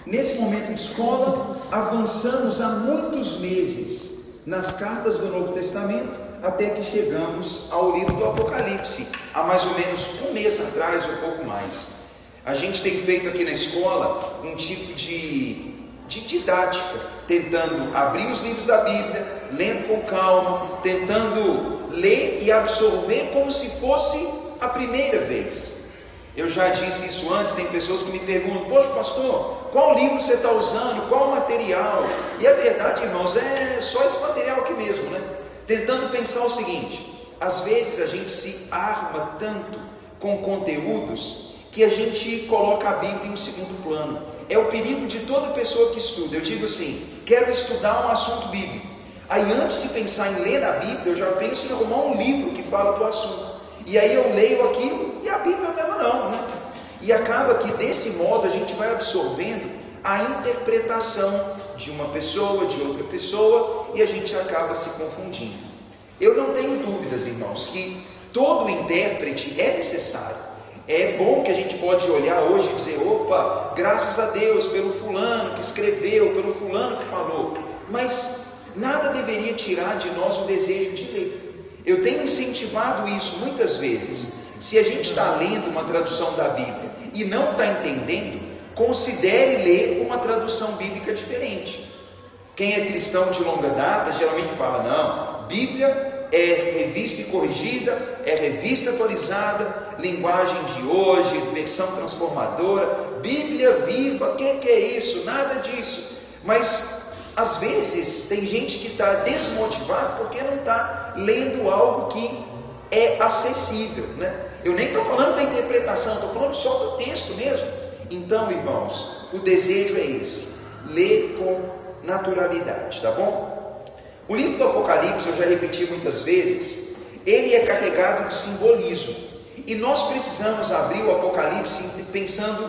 Nesse momento de escola, avançamos há muitos meses nas cartas do Novo Testamento, até que chegamos ao livro do Apocalipse, há mais ou menos um mês atrás, ou pouco mais. A gente tem feito aqui na escola um tipo de didática, tentando abrir os livros da Bíblia, lendo com calma, tentando ler e absorver como se fosse a primeira vez. Eu já disse isso antes, tem pessoas que me perguntam: poxa pastor, qual livro você está usando, qual material? E a verdade, irmãos, é só esse material aqui mesmo, né? Tentando pensar o seguinte: às vezes a gente se arma tanto com conteúdos que a gente coloca a Bíblia em um segundo plano. É o perigo de toda pessoa que estuda. Eu digo assim: quero estudar um assunto bíblico. Aí antes de pensar em ler a Bíblia, eu já penso em arrumar um livro que fala do assunto. E aí eu leio aquilo e a Bíblia mesmo não, né? E acaba que desse modo a gente vai absorvendo a interpretação de uma pessoa, de outra pessoa, e a gente acaba se confundindo. Eu não tenho dúvidas, irmãos, que todo intérprete é necessário. É bom que a gente pode olhar hoje e dizer: opa, graças a Deus pelo fulano que escreveu, pelo fulano que falou. Mas nada deveria tirar de nós o desejo de ler. Eu tenho incentivado isso muitas vezes. Se a gente está lendo uma tradução da Bíblia e não está entendendo, considere ler uma tradução bíblica diferente. Quem é cristão de longa data geralmente fala: não, Bíblia é revista e corrigida, é revista atualizada, linguagem de hoje, versão transformadora, Bíblia viva, que é isso? Nada disso. Mas às vezes tem gente que está desmotivado porque não está lendo algo que é acessível, né? Eu nem estou falando da interpretação, estou falando só do texto mesmo. Então, irmãos, o desejo é esse: ler com naturalidade, tá bom? O livro do Apocalipse, eu já repeti muitas vezes, ele é carregado de simbolismo. E nós precisamos abrir o Apocalipse pensando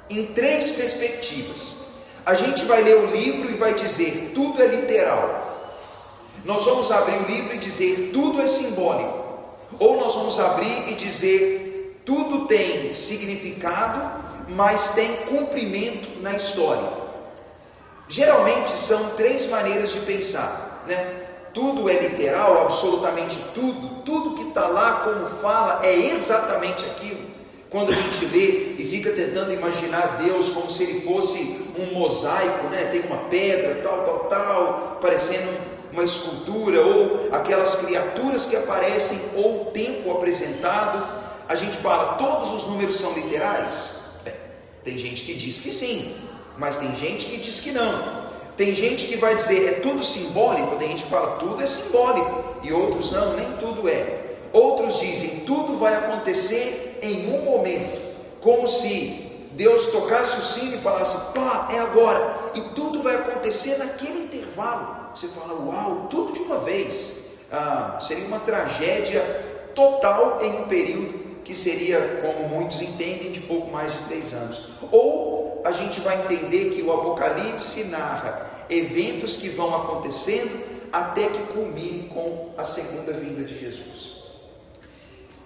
em três perspectivas. A gente vai ler o livro e vai dizer: tudo é literal. Nós vamos abrir o livro e dizer: tudo é simbólico. Ou nós vamos abrir e dizer: tudo tem significado, mas tem cumprimento na história. Geralmente são três maneiras de pensar, né? Tudo é literal, absolutamente tudo que está lá como fala é exatamente aquilo. Quando a gente lê e fica tentando imaginar Deus como se ele fosse um mosaico, né? Tem uma pedra, tal, parecendo uma escultura, ou aquelas criaturas que aparecem, ou o tempo apresentado, a gente fala: todos os números são literais? Tem gente que diz que sim, mas tem gente que diz que não. Tem gente que vai dizer: é tudo simbólico. Tem gente que fala: tudo é simbólico, e outros não, nem tudo é. Outros dizem: tudo vai acontecer em um momento, como se Deus tocasse o sino e falasse: pá, é agora, e tudo vai acontecer naquele intervalo. Você fala: uau, tudo de uma vez. Seria uma tragédia total em um período que seria, como muitos entendem, de pouco mais de 3 anos. Ou a gente vai entender que o Apocalipse narra eventos que vão acontecendo até que culmine com a segunda vinda de Jesus.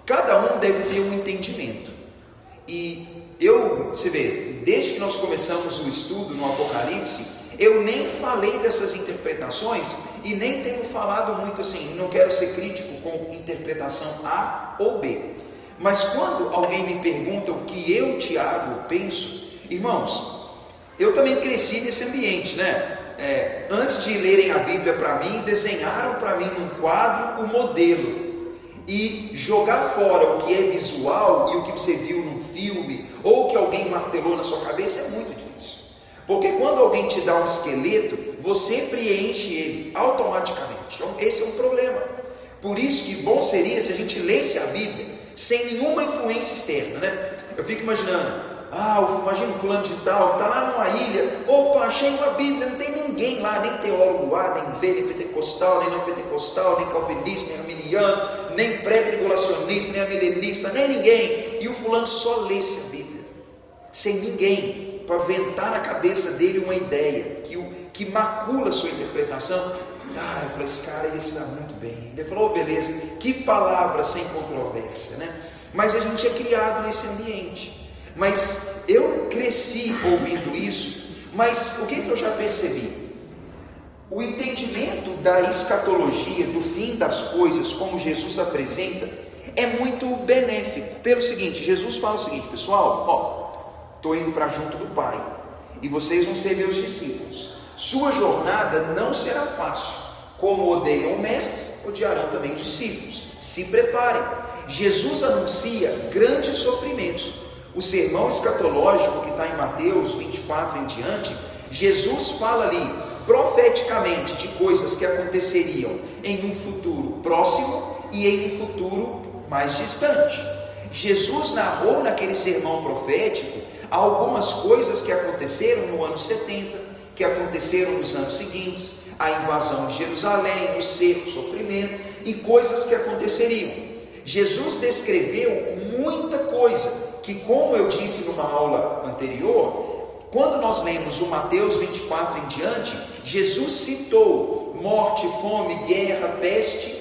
Cada um deve ter um entendimento. E você vê, desde que nós começamos o estudo no Apocalipse, eu nem falei dessas interpretações e nem tenho falado muito assim. Não quero ser crítico com interpretação A ou B. Mas quando alguém me pergunta o que eu, Tiago, penso, irmãos, eu também cresci nesse ambiente, né? Antes de lerem a Bíblia para mim, desenharam para mim num quadro o modelo. E jogar fora o que é visual e o que você viu num filme, ou que alguém martelou na sua cabeça, é muito difícil. Porque quando alguém te dá um esqueleto, você preenche ele automaticamente. Então esse é um problema. Por isso que bom seria se a gente lesse a Bíblia sem nenhuma influência externa, né? Eu fico imaginando: imagina um fulano de tal, está lá numa ilha, opa, achei uma Bíblia, não tem ninguém lá, nem teólogo A, nem B, nem pentecostal, nem não pentecostal, nem calvinista, nem arminiano, nem pré-tribulacionista, nem amilenista, nem ninguém, e o fulano só lesse a Bíblia, sem ninguém, para ventar na cabeça dele uma ideia, que macula a sua interpretação. Eu falei: esse cara ia se dar muito bem. Ele falou: beleza, que palavra sem controvérsia, né? Mas a gente é criado nesse ambiente. Mas eu cresci ouvindo isso Mas o que eu já percebi? O entendimento da escatologia, do fim das coisas, como Jesus apresenta, é muito benéfico. Pelo seguinte, Jesus fala o seguinte: pessoal, estou indo para junto do Pai, e vocês vão ser meus discípulos. Sua jornada não será fácil. Como odeiam o mestre, odiarão também os discípulos. Se preparem. Jesus anuncia grandes sofrimentos. O sermão escatológico que está em Mateus 24 em diante, Jesus fala ali profeticamente de coisas que aconteceriam em um futuro próximo e em um futuro mais distante. Jesus narrou naquele sermão profético algumas coisas que aconteceram no ano 70, que aconteceram nos anos seguintes, a invasão de Jerusalém, o cerco, o sofrimento e coisas que aconteceriam. Jesus descreveu muita coisa que, como eu disse numa aula anterior, quando nós lemos o Mateus 24 em diante, Jesus citou morte, fome, guerra, peste,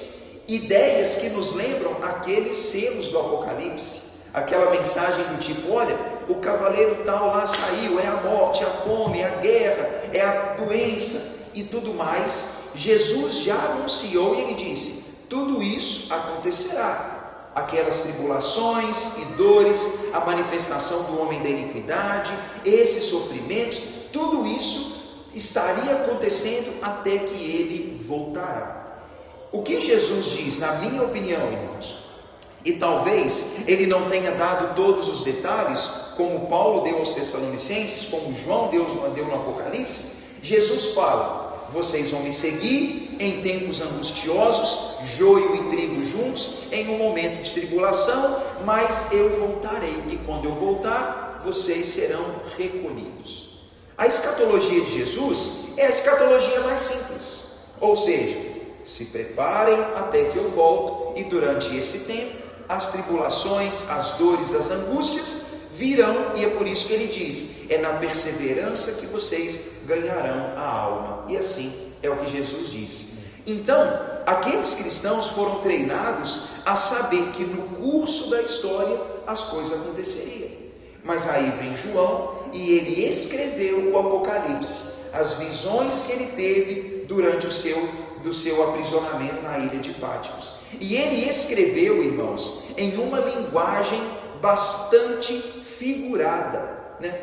ideias que nos lembram aqueles selos do Apocalipse, aquela mensagem do tipo: olha, o cavaleiro tal lá saiu, é a morte, a fome, é a guerra, é a doença e tudo mais. Jesus já anunciou e ele disse: tudo isso acontecerá. Aquelas tribulações e dores, a manifestação do homem da iniquidade, esses sofrimentos, tudo isso estaria acontecendo até que ele voltará. O que Jesus diz, na minha opinião, irmãos, e talvez ele não tenha dado todos os detalhes, como Paulo deu aos Tessalonicenses, como João deu no Apocalipse, Jesus fala: vocês vão me seguir em tempos angustiosos, joio e trigo juntos, em um momento de tribulação, mas eu voltarei, e quando eu voltar, vocês serão recolhidos. A escatologia de Jesus é a escatologia mais simples, ou seja, se preparem até que eu volto, e durante esse tempo, as tribulações, as dores, as angústias virão, e é por isso que ele diz: é na perseverança que vocês ganharão a alma. E assim é o que Jesus disse. Então, aqueles cristãos foram treinados a saber que no curso da história as coisas aconteceriam. Mas aí vem João e ele escreveu o Apocalipse, as visões que ele teve durante o seu aprisionamento na ilha de Patmos. E ele escreveu, irmãos, em uma linguagem bastante figurada, né?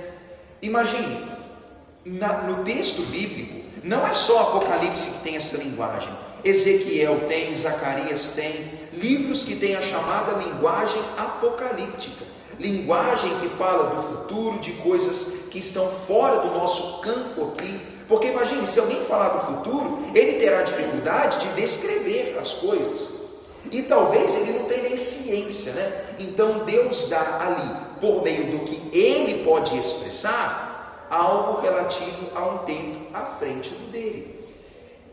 Imagine, no texto bíblico, não é só Apocalipse que tem essa linguagem. Ezequiel tem, Zacarias tem, livros que têm a chamada linguagem apocalíptica, linguagem que fala do futuro, de coisas que estão fora do nosso campo aqui. Porque imagine, se alguém falar do futuro, ele terá dificuldade de descrever as coisas, e talvez ele não tenha nem ciência, né? Então Deus dá ali, por meio do que ele pode expressar, algo relativo a um tempo à frente do dele.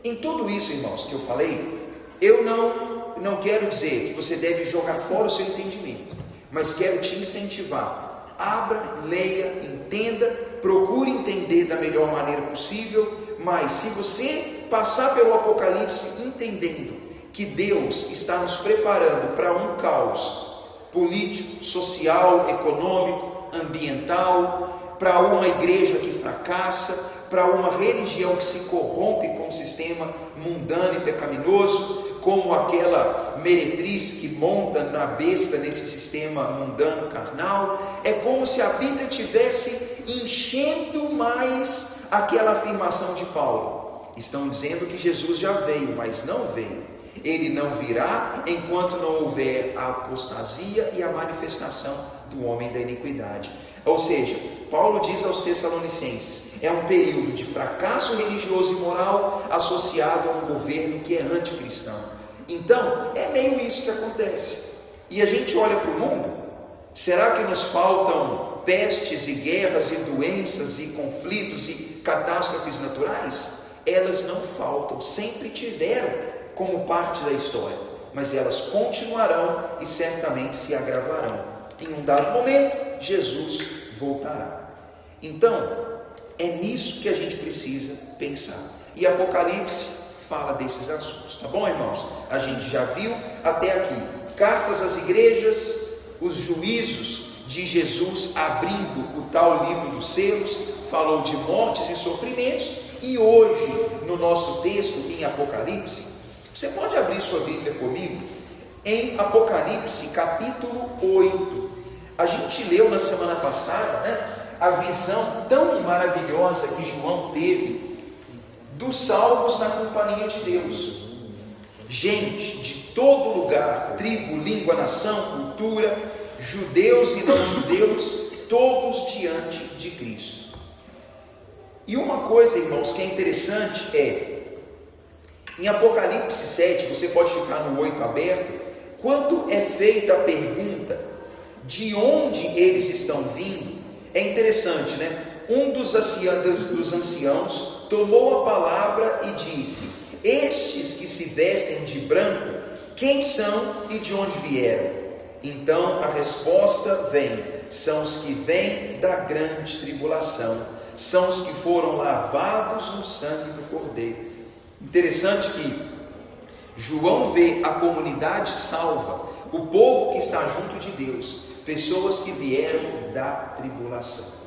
Em tudo isso, irmãos, que eu falei, eu não quero dizer que você deve jogar fora o seu entendimento, mas quero te incentivar: abra, leia, entenda, procure entender da melhor maneira possível. Mas se você passar pelo Apocalipse entendendo que Deus está nos preparando para um caos político, social, econômico, ambiental, para uma igreja que fracassa, para uma religião que se corrompe com um sistema mundano e pecaminoso, como aquela meretriz que monta na besta nesse sistema mundano carnal, é como se a Bíblia tivesse enchendo mais aquela afirmação de Paulo. Estão dizendo que Jesus já veio, mas não veio. Ele não virá enquanto não houver a apostasia e a manifestação do homem da iniquidade. Ou seja, Paulo diz aos Tessalonicenses, é um período de fracasso religioso e moral associado a um governo que é anticristão. Então, é meio isso que acontece. E a gente olha para o mundo, será que nos faltam pestes e guerras e doenças e conflitos e catástrofes naturais? Elas não faltam, sempre tiveram como parte da história, mas elas continuarão e certamente se agravarão. Em um dado momento, Jesus voltará. Então, é nisso que a gente precisa pensar. E Apocalipse fala desses assuntos, tá bom, irmãos? A gente já viu até aqui cartas às igrejas, os juízos de Jesus abrindo o tal livro dos selos, falou de mortes e sofrimentos, e hoje, no nosso texto em Apocalipse, você pode abrir sua Bíblia comigo em Apocalipse capítulo 8. A gente leu na semana passada, né, a visão tão maravilhosa que João teve dos salvos na companhia de Deus. Gente de todo lugar, tribo, língua, nação, cultura, judeus e não judeus, todos diante de Cristo. E uma coisa, irmãos, que é interessante em Apocalipse 7, você pode ficar no 8 aberto, quando é feita a pergunta de onde eles estão vindo, é interessante, né? Um dos anciãos tomou a palavra e disse: estes que se vestem de branco, quem são e de onde vieram? Então a resposta vem: são os que vêm da grande tribulação, são os que foram lavados no sangue do Cordeiro. Interessante que João vê a comunidade salva, o povo que está junto de Deus, pessoas que vieram da tribulação.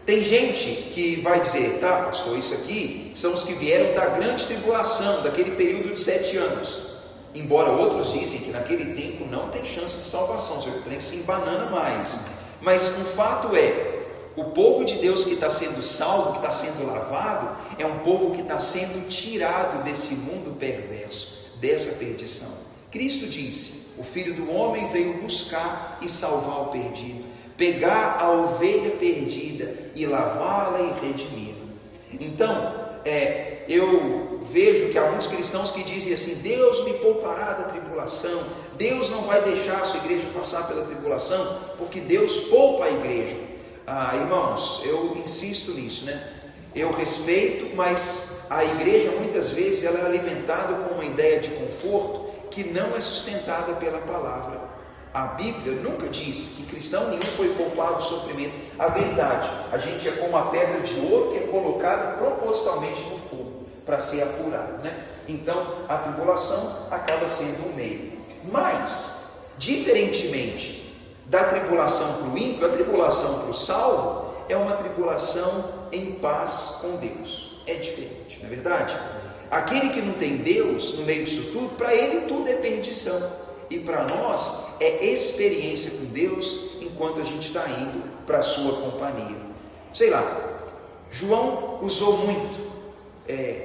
Tem gente que vai dizer: tá, pastor, isso aqui são os que vieram da grande tribulação, daquele período de 7 anos. Embora outros dizem que naquele tempo não tem chance de salvação, o trem se embanana mais. Mas o fato é, o povo de Deus que está sendo salvo, que está sendo lavado, é um povo que está sendo tirado desse mundo perverso, dessa perdição. Cristo disse: o Filho do Homem veio buscar e salvar o perdido, pegar a ovelha perdida e lavá-la e redimi-la. Então, eu vejo que há muitos cristãos que dizem assim: Deus me poupará da tribulação, Deus não vai deixar a sua igreja passar pela tribulação, porque Deus poupa a igreja. Irmãos, eu insisto nisso, né? Eu respeito, mas a igreja muitas vezes ela é alimentada com uma ideia de conforto que não é sustentada pela palavra. A Bíblia nunca diz que cristão nenhum foi poupado do sofrimento. A verdade, a gente é como uma pedra de ouro que é colocada propositalmente no fogo para ser apurado, né? Então a tribulação acaba sendo um meio. Mas, diferentemente da tribulação para o ímpio, a tribulação para o salvo é uma tribulação em paz com Deus. É diferente, não é verdade? Aquele que não tem Deus no meio disso tudo, para ele tudo é perdição. E para nós é experiência com Deus enquanto a gente está indo para a sua companhia. Sei lá, João usou muito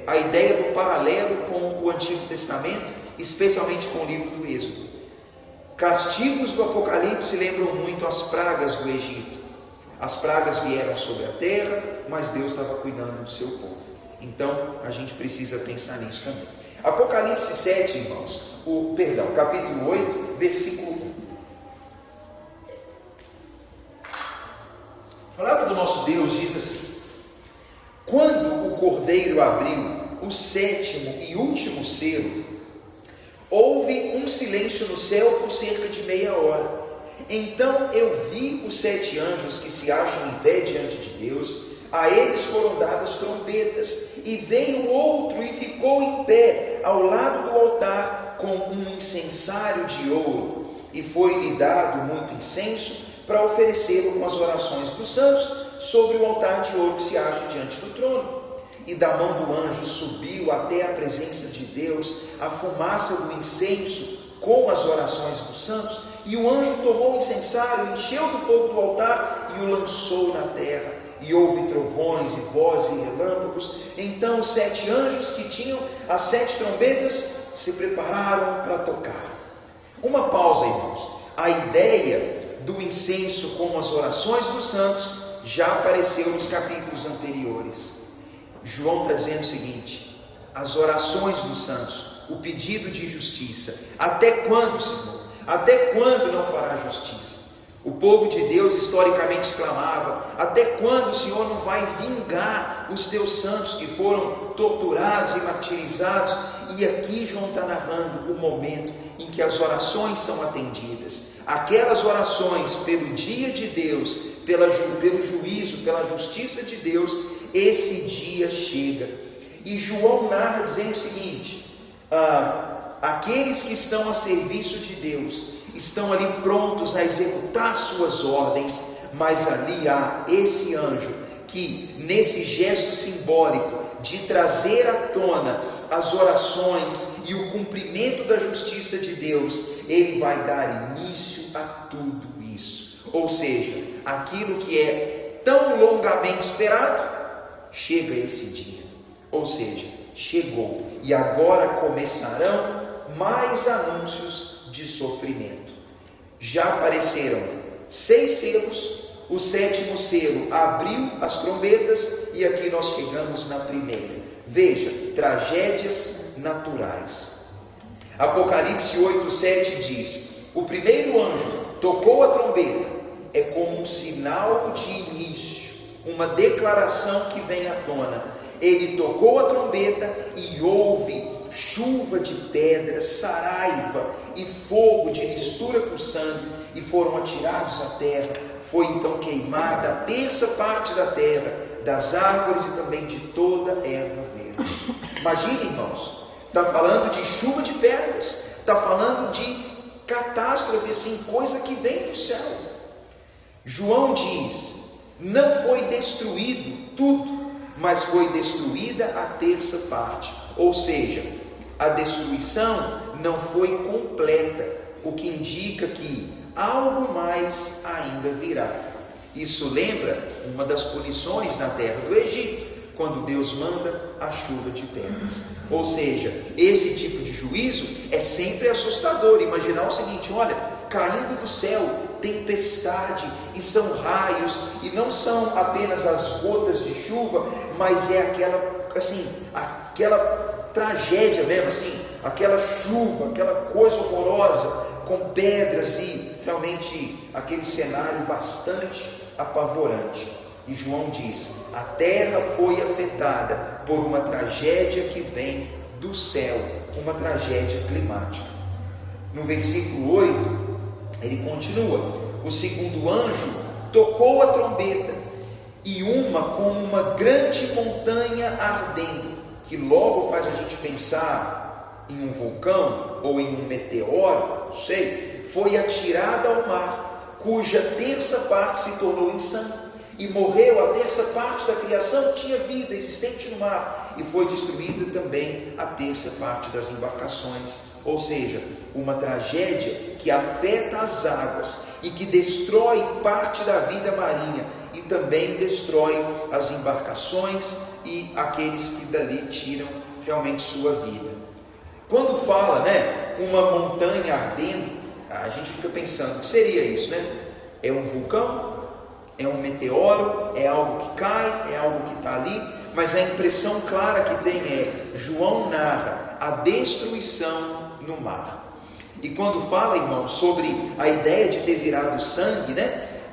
a ideia do paralelo com o Antigo Testamento, especialmente com o livro do Êxodo. Castigos do Apocalipse lembram muito as pragas do Egito. As pragas vieram sobre a terra, mas Deus estava cuidando do seu povo. Então a gente precisa pensar nisso também. Apocalipse 7, irmãos, capítulo 8, versículo 1. A palavra do nosso Deus diz assim: quando o Cordeiro abriu o 7º e último selo, houve um silêncio no céu por cerca de meia hora. Então eu vi os 7 anjos que se acham em pé diante de Deus. A eles foram dadas trombetas, e veio outro e ficou em pé ao lado do altar com um incensário de ouro, e foi-lhe dado muito incenso para oferecê-lo com as orações dos santos sobre o altar de ouro que se acha diante do trono. E da mão do anjo subiu até a presença de Deus a fumaça do incenso com as orações dos santos, e o anjo tomou o incensário, encheu do fogo do altar e o lançou na terra. E houve trovões e vozes e relâmpagos. Então os 7 anjos que tinham as 7 trombetas se prepararam para tocar. Uma pausa, irmãos. A ideia do incenso com as orações dos santos já apareceu nos capítulos anteriores. João está dizendo o seguinte: as orações dos santos, o pedido de justiça. Até quando, Senhor? Até quando não fará justiça? O povo de Deus historicamente clamava: até quando o Senhor não vai vingar os teus santos que foram torturados e martirizados? E aqui João está narrando o momento em que as orações são atendidas. Aquelas orações pelo dia de Deus, pelo juízo, pela justiça de Deus, esse dia chega. E João narra dizendo o seguinte: aqueles que estão a serviço de Deus estão ali prontos a executar suas ordens, mas ali há esse anjo que nesse gesto simbólico de trazer à tona as orações e o cumprimento da justiça de Deus, ele vai dar início a tudo isso. Ou seja, aquilo que é tão longamente esperado, chega esse dia. Ou seja, chegou. E agora começarão mais anúncios de sofrimento. Já apareceram 6 selos, o 7º selo abriu as trombetas e aqui nós chegamos na primeira. Veja, tragédias naturais. Apocalipse 8:7 diz: o primeiro anjo tocou a trombeta, é como um sinal de início, uma declaração que vem à tona. Ele tocou a trombeta e houve chuva de pedras, saraiva e fogo de mistura com sangue, e foram atirados à terra. Foi então queimada a terça parte da terra, das árvores e também de toda erva verde. Imagine, irmãos, está falando de chuva de pedras, está falando de catástrofe, assim, coisa que vem do céu. João diz: não foi destruído tudo, mas foi destruída a terça parte. Ou seja, a destruição não foi completa, o que indica que algo mais ainda virá. Isso lembra uma das punições na terra do Egito, quando Deus manda a chuva de pedras. Ou seja, esse tipo de juízo é sempre assustador. Imaginar o seguinte: olha, caindo do céu tempestade, e são raios, e não são apenas as gotas de chuva, mas é aquela tragédia mesmo, assim, aquela chuva, aquela coisa horrorosa, com pedras, e realmente aquele cenário bastante apavorante. E João diz: a terra foi afetada por uma tragédia que vem do céu, uma tragédia climática. No versículo 8, ele continua: o segundo anjo tocou a trombeta, e como uma grande montanha ardendo, que logo faz a gente pensar em um vulcão ou em um meteoro, não sei, foi atirada ao mar, cuja terça parte se tornou em sangue, e morreu a terça parte da criação que tinha vida existente no mar, e foi destruída também a terça parte das embarcações. Ou seja, uma tragédia que afeta as águas e que destrói parte da vida marinha, e também destrói as embarcações e aqueles que dali tiram realmente sua vida. Quando fala, uma montanha ardendo, a gente fica pensando: o que seria isso, É um vulcão? É um meteoro? É algo que cai? É algo que está ali? Mas a impressão clara que tem João narra a destruição no mar. E quando fala, irmão, sobre a ideia de ter virado sangue,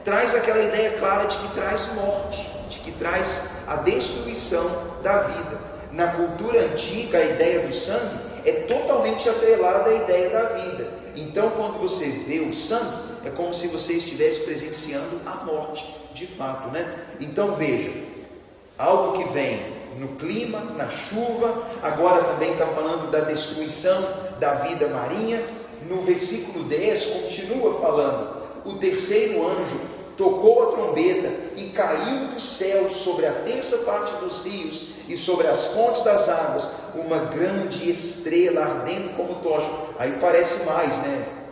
traz aquela ideia clara de que traz morte, de que traz a destruição da vida. Na cultura antiga, a ideia do sangue é totalmente atrelada à ideia da vida. Então, quando você vê o sangue, é como se você estivesse presenciando a morte, de fato, Então veja, algo que vem no clima, na chuva, agora também está falando da destruição da vida marinha. No versículo 10 continua falando: o terceiro anjo tocou a trombeta e caiu do céu sobre a terça parte dos rios e sobre as fontes das águas uma grande estrela ardendo como tocha. Aí parece mais,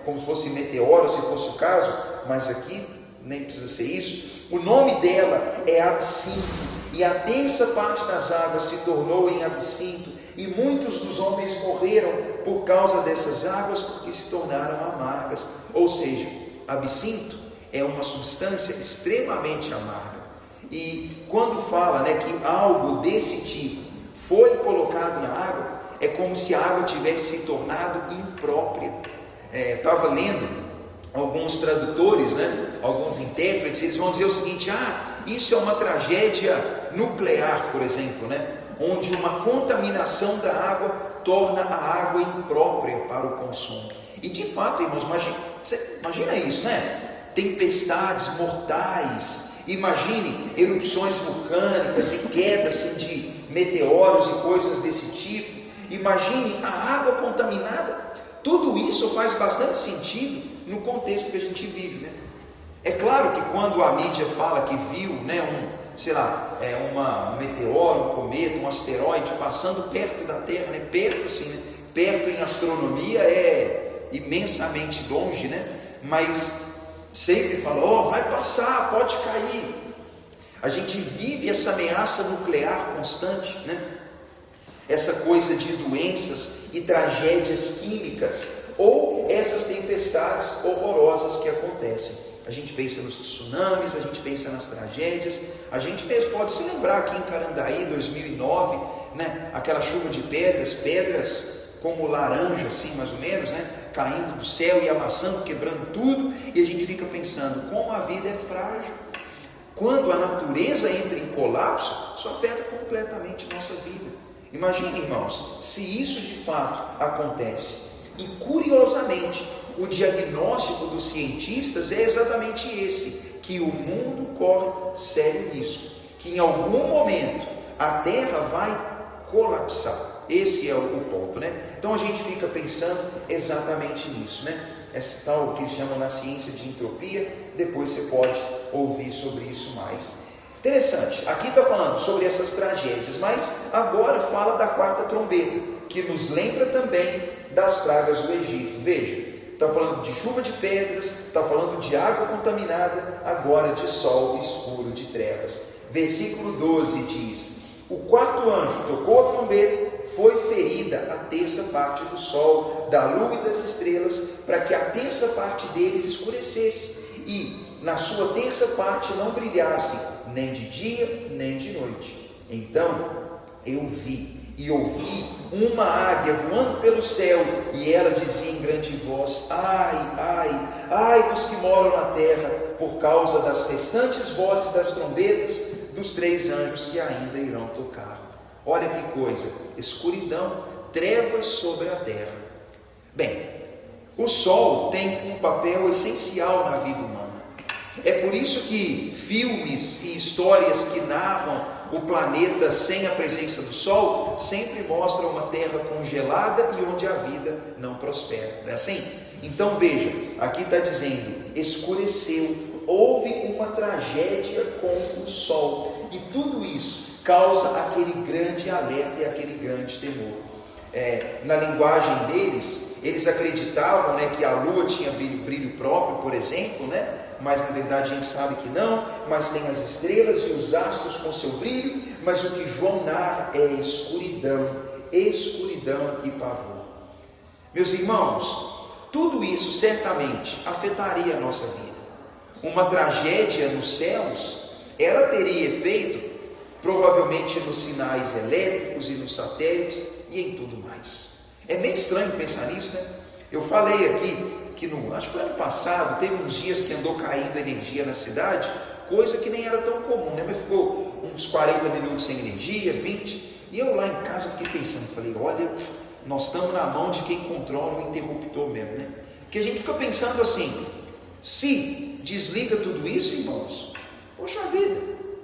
como se fosse meteoro, se fosse o caso, mas aqui nem precisa ser isso. O nome dela é Absinto, e a terça parte das águas se tornou em absinto, e muitos dos homens morreram por causa dessas águas, porque se tornaram amargas. Ou seja, absinto é uma substância extremamente amarga. E quando fala que algo desse tipo foi colocado na água, é como se a água tivesse se tornado imprópria. Estava lendo alguns tradutores, alguns intérpretes, eles vão dizer o seguinte: isso é uma tragédia nuclear, por exemplo, onde uma contaminação da água torna a água imprópria para o consumo. E de fato, irmãos, imagina isso, tempestades mortais, imagine erupções vulcânicas e quedas de meteoros e coisas desse tipo, imagine a água contaminada. Tudo isso faz bastante sentido no contexto que a gente vive, É claro que quando a mídia fala que viu, Sei lá, um meteoro, um cometa, um asteroide passando perto da Terra, né? Perto assim, né? Perto em astronomia é imensamente longe, né? Mas sempre fala, vai passar, pode cair. A gente vive essa ameaça nuclear constante, né? Essa coisa de doenças e tragédias químicas, ou essas tempestades horrorosas que acontecem. A gente pensa nos tsunamis, a gente pensa nas tragédias, a gente mesmo pode se lembrar aqui em Carandaí, 2009, né? Aquela chuva de pedras como laranja, assim mais ou menos, né? Caindo do céu e amassando, quebrando tudo, e a gente fica pensando como a vida é frágil. Quando a natureza entra em colapso, isso afeta completamente a nossa vida. Imagine, irmãos, se isso de fato acontece. E curiosamente, o diagnóstico dos cientistas é exatamente esse, que o mundo corre sério risco, que em algum momento a Terra vai colapsar. Esse é o ponto, né? Então a gente fica pensando exatamente nisso, né? Essa tal que eles chamam na ciência de entropia, depois você pode ouvir sobre isso mais. Interessante, aqui está falando sobre essas tragédias, mas agora fala da quarta trombeta, que nos lembra também das pragas do Egito. Veja, está falando de chuva de pedras, está falando de água contaminada, agora de sol escuro, de trevas. Versículo 12 diz: o quarto anjo tocou a trombeta, foi ferida a terça parte do sol, da lua e das estrelas, para que a terça parte deles escurecesse, e na sua terça parte não brilhasse, nem de dia, nem de noite. Então eu vi e ouvi uma águia voando pelo céu, e ela dizia em grande voz: ai, ai, ai dos que moram na terra, por causa das restantes vozes das trombetas dos 3 anjos que ainda irão tocar. Olha que coisa, escuridão, trevas sobre a terra. Bem, o sol tem um papel essencial na vida humana. É por isso que filmes e histórias que narram o planeta sem a presença do sol sempre mostram uma terra congelada e onde a vida não prospera. Não é assim? Então veja, aqui está dizendo: escureceu, houve uma tragédia com o sol, e tudo isso causa aquele grande alerta e aquele grande temor. Na linguagem deles, eles acreditavam, né, que a lua tinha brilho próprio, por exemplo, né? Mas na verdade a gente sabe que não, mas tem as estrelas e os astros com seu brilho, mas o que João narra é escuridão e pavor. Meus irmãos, tudo isso certamente afetaria a nossa vida. Uma tragédia nos céus, ela teria efeito provavelmente nos sinais elétricos e nos satélites e em tudo mais. É meio estranho pensar nisso, né? Eu falei aqui que acho que no ano passado, teve uns dias que andou caindo energia na cidade, coisa que nem era tão comum, né? Mas ficou uns 40 minutos sem energia, 20, e eu lá em casa fiquei pensando, falei, olha, nós estamos na mão de quem controla o interruptor mesmo, né? Porque a gente fica pensando assim, se desliga tudo isso, irmãos, poxa vida,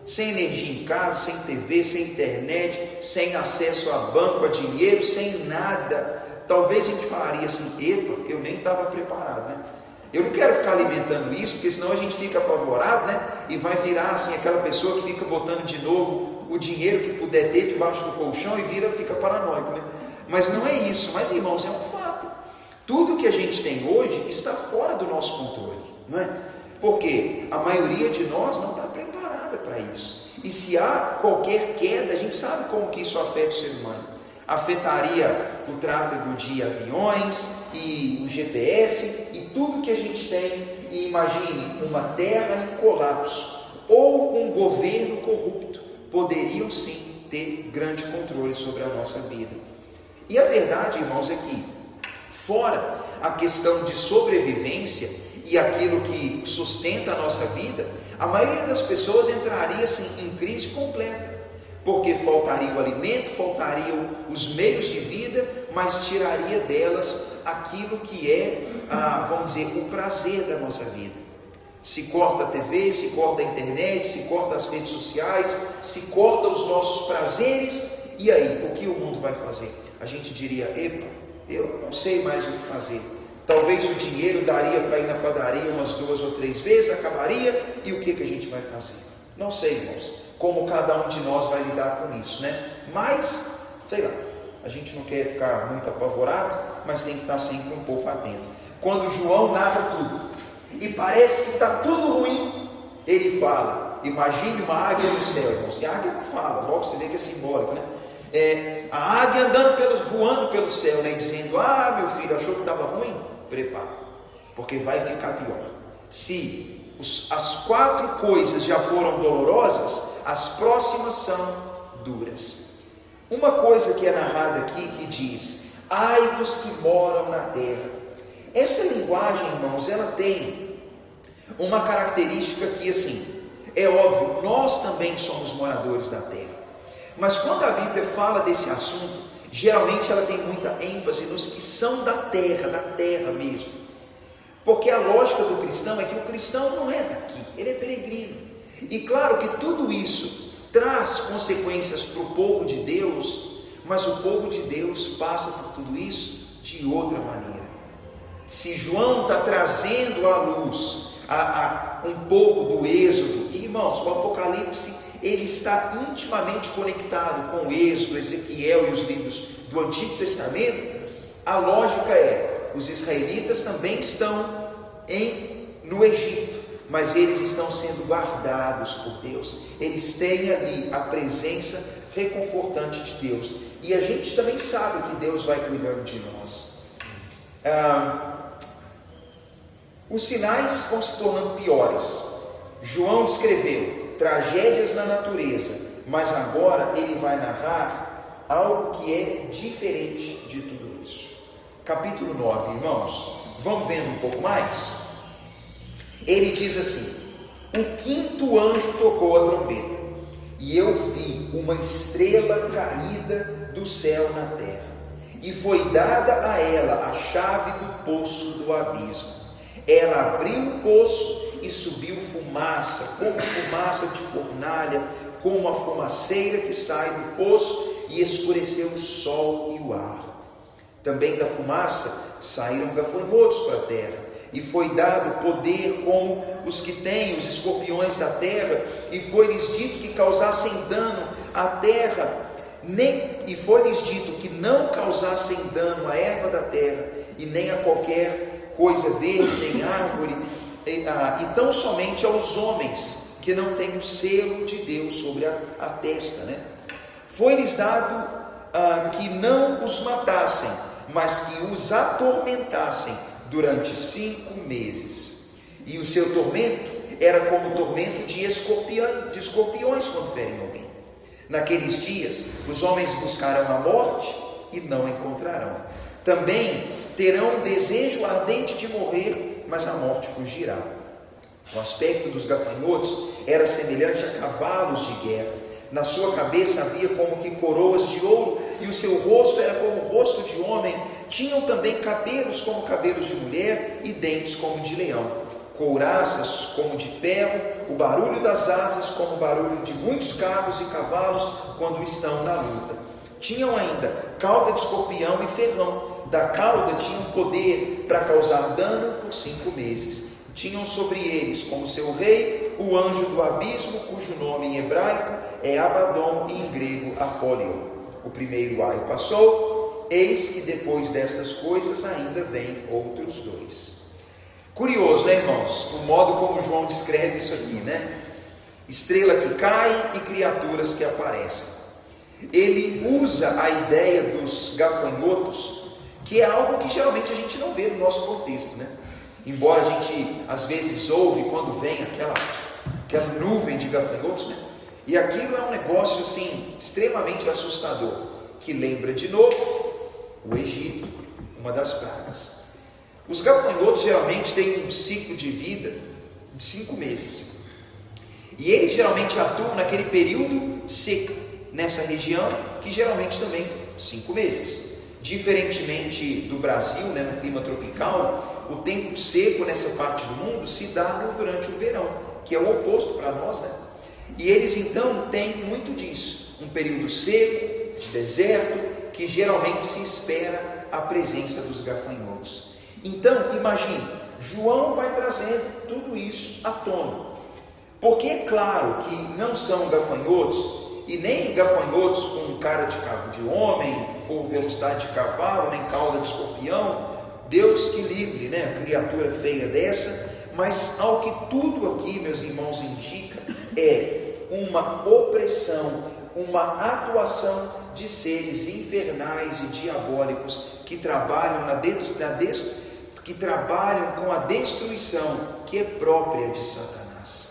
sem energia em casa, sem TV, sem internet, sem acesso a banco, a dinheiro, sem nada, talvez a gente falaria assim, epa, eu nem estava preparado, né? Eu não quero ficar alimentando isso, porque senão a gente fica apavorado, né? E vai virar assim, aquela pessoa que fica botando de novo o dinheiro que puder ter debaixo do colchão e fica paranoico, né? Mas não é isso, mas irmãos, é um fato. Tudo que a gente tem hoje está fora do nosso controle, não é? Porque a maioria de nós não está preparada para isso. E se há qualquer queda, a gente sabe como que isso afeta o ser humano. Afetaria o tráfego de aviões e o GPS e tudo que a gente tem. E imagine uma terra em colapso ou um governo corrupto poderiam sim ter grande controle sobre a nossa vida. E a verdade, irmãos, é que fora a questão de sobrevivência e aquilo que sustenta a nossa vida, a maioria das pessoas entraria assim em crise completa. Porque faltaria o alimento, faltariam os meios de vida, mas tiraria delas aquilo que é, vamos dizer, o prazer da nossa vida. Se corta a TV, se corta a internet, se corta as redes sociais, se corta os nossos prazeres, e aí, o que o mundo vai fazer? A gente diria, epa, eu não sei mais o que fazer. Talvez o dinheiro daria para ir na padaria umas 2 ou 3 vezes, acabaria, e o que a gente vai fazer? Não sei, irmãos. como cada um de nós vai lidar com isso, né? Mas, sei lá, a gente não quer ficar muito apavorado, mas tem que estar sempre um pouco atento. Quando João narra tudo, e parece que está tudo ruim, ele fala, imagine uma águia no céu, irmãos, e a águia não fala, logo você vê que é simbólico, né? A águia voando pelo céu, né? Dizendo, meu filho, achou que estava ruim? Prepara, porque vai ficar pior. Se as 4 coisas já foram dolorosas, as próximas são duras. Uma coisa que é narrada aqui, que diz, ai dos que moram na terra. Essa linguagem, irmãos, ela tem uma característica que, assim, é óbvio, nós também somos moradores da terra. Mas quando a Bíblia fala desse assunto, geralmente ela tem muita ênfase nos que são da terra mesmo. Porque a lógica do cristão é que o cristão não é daqui, ele é peregrino. E claro que tudo isso traz consequências para o povo de Deus, mas o povo de Deus passa por tudo isso de outra maneira. Se João está trazendo à luz um pouco do Êxodo, e, irmãos, o Apocalipse ele está intimamente conectado com o Êxodo, Ezequiel e os livros do Antigo Testamento. A lógica é, os israelitas também estão no Egito, mas eles estão sendo guardados por Deus, eles têm ali a presença reconfortante de Deus, e a gente também sabe que Deus vai cuidando de nós. Os sinais vão se tornando piores. João descreveu tragédias na natureza, mas agora ele vai narrar algo que é diferente de tudo isso. Capítulo 9, irmãos, vamos vendo um pouco mais? Ele diz assim: o 5º anjo tocou a trombeta, e eu vi uma estrela caída do céu na terra, e foi dada a ela a chave do poço do abismo. Ela abriu o poço e subiu fumaça, como fumaça de fornalha, como a fumaceira que sai do poço, e escureceu o sol e o ar. Também da fumaça saíram gafanhotos para a terra, e foi dado poder como os que têm os escorpiões da terra, e foi-lhes dito que causassem dano à terra, e foi-lhes dito que não causassem dano à erva da terra, e nem a qualquer coisa verde, nem árvore, e tão somente aos homens que não têm o selo de Deus sobre a testa, né? Foi-lhes dado que não os matassem, mas que os atormentassem durante 5 meses. E o seu tormento era como o tormento de escorpiões quando ferem alguém. Naqueles dias, os homens buscarão a morte e não encontrarão. Também terão um desejo ardente de morrer, mas a morte fugirá. O aspecto dos gafanhotos era semelhante a cavalos de guerra. Na sua cabeça havia como que coroas de ouro, e o seu rosto era como o rosto de homem. Tinham também cabelos como cabelos de mulher, e dentes como de leão. Couraças como de ferro, o barulho das asas como o barulho de muitos carros e cavalos quando estão na luta. Tinham ainda cauda de escorpião e ferrão. Da cauda tinham poder para causar dano por 5 meses. Tinham sobre eles como seu rei o anjo do abismo, cujo nome em hebraico é Abaddon e em grego Apólion. O primeiro aio passou, eis que depois destas coisas ainda vêm outros 2. Curioso, né, irmãos? O modo como João descreve isso aqui, né? Estrela que cai e criaturas que aparecem. Ele usa a ideia dos gafanhotos, que é algo que geralmente a gente não vê no nosso contexto, né? Embora a gente às vezes ouve quando vem aquela nuvem de gafanhotos, né? E aquilo é um negócio assim extremamente assustador, que lembra de novo o Egito, uma das pragas. Os gafanhotos geralmente têm um ciclo de vida de 5 meses, e eles geralmente atuam naquele período seco nessa região, que geralmente também 5 meses. Diferentemente do Brasil, né, no clima tropical, o tempo seco nessa parte do mundo se dá durante o verão, que é o oposto para nós, né? E eles então têm muito disso, um período seco, de deserto, que geralmente se espera a presença dos gafanhotos. Então, imagine, João vai trazendo tudo isso à tona. Porque é claro que não são gafanhotos, e nem gafanhotos com cara de homem, for velocidade de cavalo, nem cauda de escorpião, Deus que livre, né, criatura feia dessa, mas ao que tudo aqui, meus irmãos, indica, é uma opressão, uma atuação de seres infernais e diabólicos que trabalham que trabalham com a destruição que é própria de Satanás.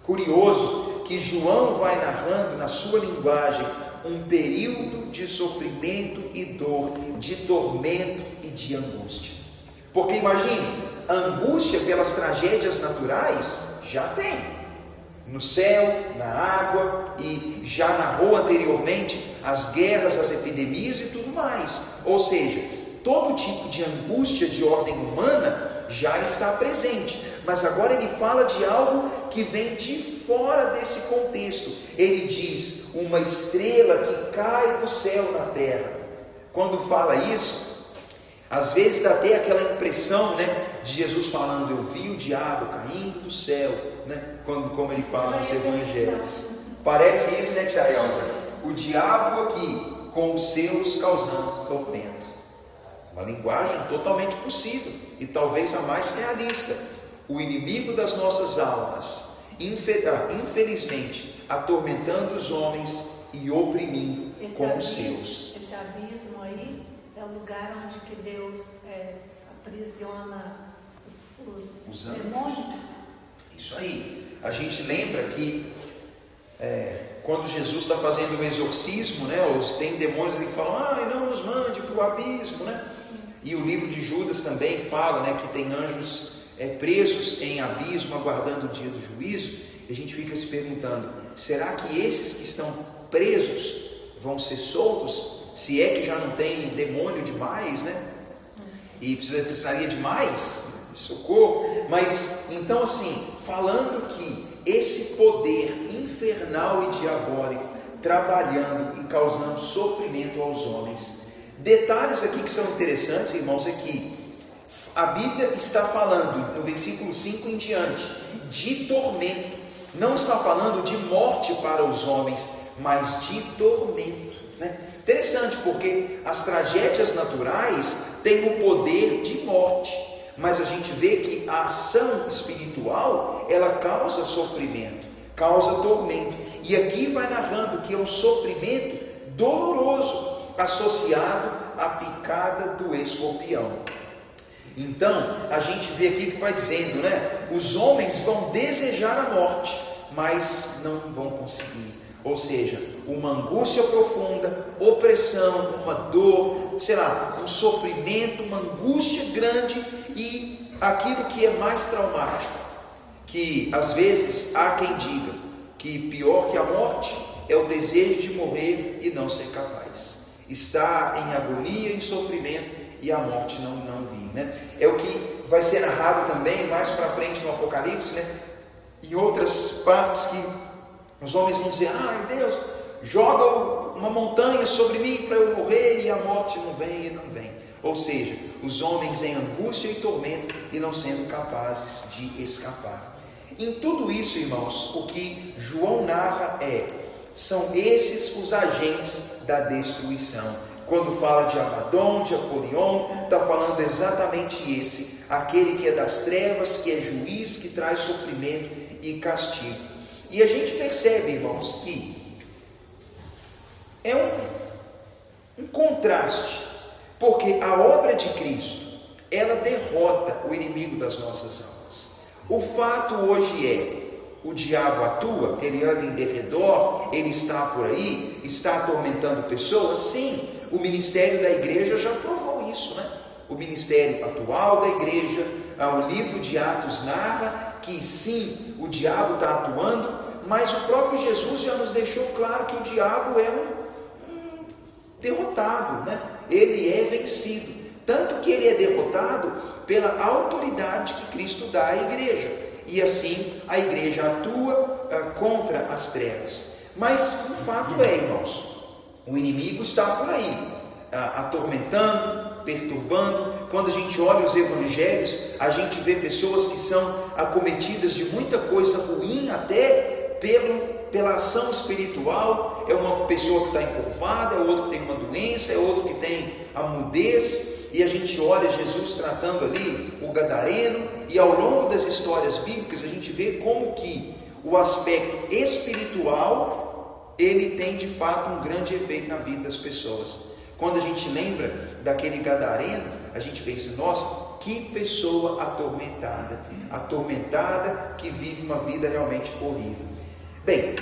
Curioso que João vai narrando na sua linguagem um período de sofrimento e dor, de tormento e de angústia. Porque imagine, angústia pelas tragédias naturais já tem, no céu, na água, e já narrou anteriormente as guerras, as epidemias e tudo mais. Ou seja, todo tipo de angústia de ordem humana já está presente, mas agora ele fala de algo que vem de fora desse contexto. Ele diz, uma estrela que cai do céu na terra. Quando fala isso, às vezes dá até aquela impressão, né, de Jesus falando, eu vi o diabo caindo do céu, né, como ele fala nos evangelhos. Parece isso, né, tia Elza? O diabo aqui, com os seus causando tormento. Uma linguagem totalmente possível e talvez a mais realista. O inimigo das nossas almas, infelizmente, atormentando os homens e oprimindo com os seus. Esse abismo aí é o lugar onde que Deus aprisiona os demônios. Isso aí. A gente lembra que quando Jesus está fazendo um exorcismo, né, tem demônios ali que falam, não nos mande para o abismo, né? E o livro de Judas também fala, né, que tem anjos presos em abismo, aguardando o dia do juízo. E a gente fica se perguntando, será que esses que estão presos vão ser soltos? Se é que já não tem demônio demais, né? E precisaria de mais socorro. Mas, então assim, falando que esse poder infernal e diabólico trabalhando e causando sofrimento aos homens. Detalhes aqui que são interessantes, irmãos, é que a Bíblia está falando, no versículo 5 em diante, de tormento. Não está falando de morte para os homens, mas de tormento, né? Interessante, porque as tragédias naturais têm o poder de morte, mas a gente vê que a ação espiritual, ela causa sofrimento, causa tormento. E aqui vai narrando que é um sofrimento doloroso, associado à picada do escorpião. Então, a gente vê aqui que vai dizendo, né? Os homens vão desejar a morte, mas não vão conseguir. Ou seja, uma angústia profunda, opressão, uma dor, um sofrimento, uma angústia grande e aquilo que é mais traumático, que às vezes há quem diga que pior que a morte é o desejo de morrer e não ser capaz. Está em agonia, em sofrimento e a morte não vir, né? É o que vai ser narrado também mais para frente no Apocalipse, né? Em outras partes que os homens vão dizer, Deus, joga uma montanha sobre mim para eu morrer, e a morte não vem e não vem. Ou seja, os homens em angústia e tormento e não sendo capazes de escapar. Em tudo isso, irmãos, o que João narra são esses os agentes da destruição. Quando fala de Abaddon, de Apolion, está falando exatamente esse, aquele que é das trevas, que é juiz, que traz sofrimento e castigo. E a gente percebe, irmãos, que é um contraste, porque a obra de Cristo, ela derrota o inimigo das nossas almas. O fato hoje o diabo atua, ele anda em derredor, ele está por aí, está atormentando pessoas. Sim, o ministério da igreja já provou isso, né? O ministério atual da igreja, o livro de Atos narra que sim, o diabo está atuando, mas o próprio Jesus já nos deixou claro que o diabo é um derrotado, né? Ele é vencido, tanto que ele é derrotado pela autoridade que Cristo dá à igreja, e assim a igreja atua contra as trevas. Mas o fato irmãos, o inimigo está por aí, atormentando, perturbando. Quando a gente olha os evangelhos, a gente vê pessoas que são acometidas de muita coisa ruim, até pela ação espiritual. É uma pessoa que está encurvada, é outro que tem uma doença, é outro que tem a mudez, e a gente olha Jesus tratando ali o gadareno, e ao longo das histórias bíblicas a gente vê como que o aspecto espiritual, ele tem de fato um grande efeito na vida das pessoas. Quando a gente lembra daquele gadareno, a gente pensa, nossa, que pessoa atormentada, que vive uma vida realmente horrível. Bem,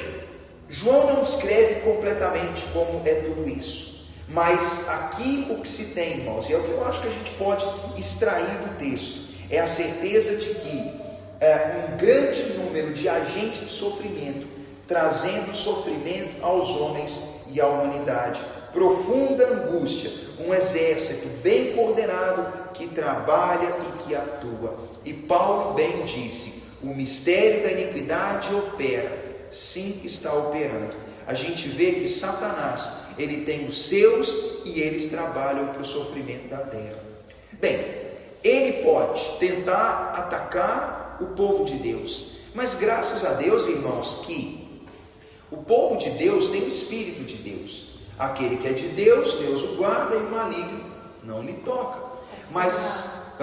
João não descreve completamente como é tudo isso, mas aqui o que se tem, irmãos, e é o que eu acho que a gente pode extrair do texto, é a certeza de que um grande número de agentes de sofrimento, trazendo sofrimento aos homens e à humanidade, profunda angústia, um exército bem coordenado que trabalha e que atua. E Paulo bem disse, o mistério da iniquidade opera, sim, está operando. A gente vê que Satanás, ele tem os seus e eles trabalham para o sofrimento da terra. Bem, ele pode tentar atacar o povo de Deus, mas graças a Deus, irmãos, que o povo de Deus tem o Espírito de Deus. Aquele que é de Deus, Deus o guarda, e o maligno não lhe toca. Mas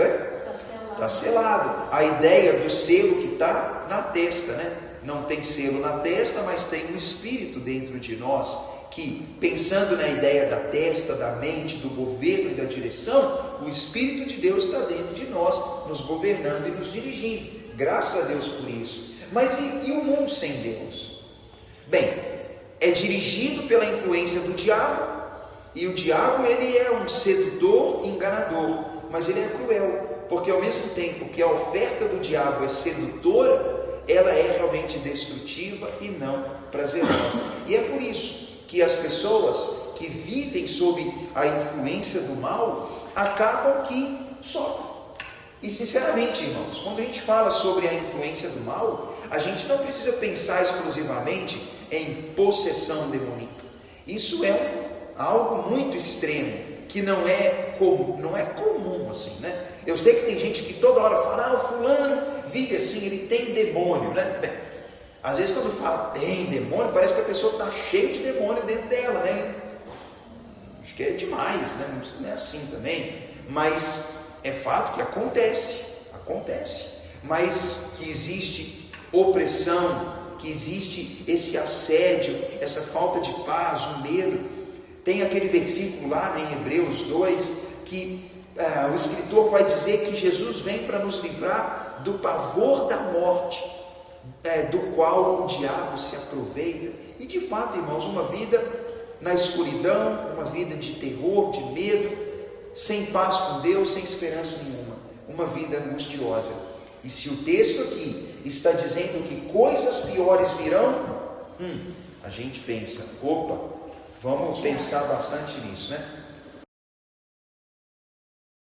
está selado. A ideia do selo que está na testa, né? Não tem selo na testa, mas tem um Espírito dentro de nós, que, pensando na ideia da testa, da mente, do governo e da direção, o Espírito de Deus está dentro de nós, nos governando e nos dirigindo. Graças a Deus por isso. Mas e o mundo sem Deus? Bem, é dirigido pela influência do diabo, e o diabo, ele é um sedutor enganador, mas ele é cruel, porque ao mesmo tempo que a oferta do diabo é sedutora, ela é realmente destrutiva e não prazerosa. E é por isso que as pessoas que vivem sob a influência do mal acabam que sofrem. E sinceramente, irmãos, quando a gente fala sobre a influência do mal, a gente não precisa pensar exclusivamente em possessão demoníaca. Isso é algo muito extremo, que não é comum assim, né? Eu sei que tem gente que toda hora fala, o fulano vive assim, ele tem demônio, né? Bem, às vezes quando fala tem demônio, parece que a pessoa está cheia de demônio dentro dela, né? Acho que é demais, né? Não é assim também, mas é fato que acontece, mas que existe opressão, que existe esse assédio, essa falta de paz, o medo. Tem aquele versículo lá em Hebreus 2, que o escritor vai dizer que Jesus vem para nos livrar do pavor da morte, do qual o diabo se aproveita. E de fato, irmãos, uma vida na escuridão, uma vida de terror, de medo, sem paz com Deus, sem esperança nenhuma, uma vida angustiosa. E se o texto aqui está dizendo que coisas piores virão, a gente pensa, opa, vamos pensar bastante nisso, né?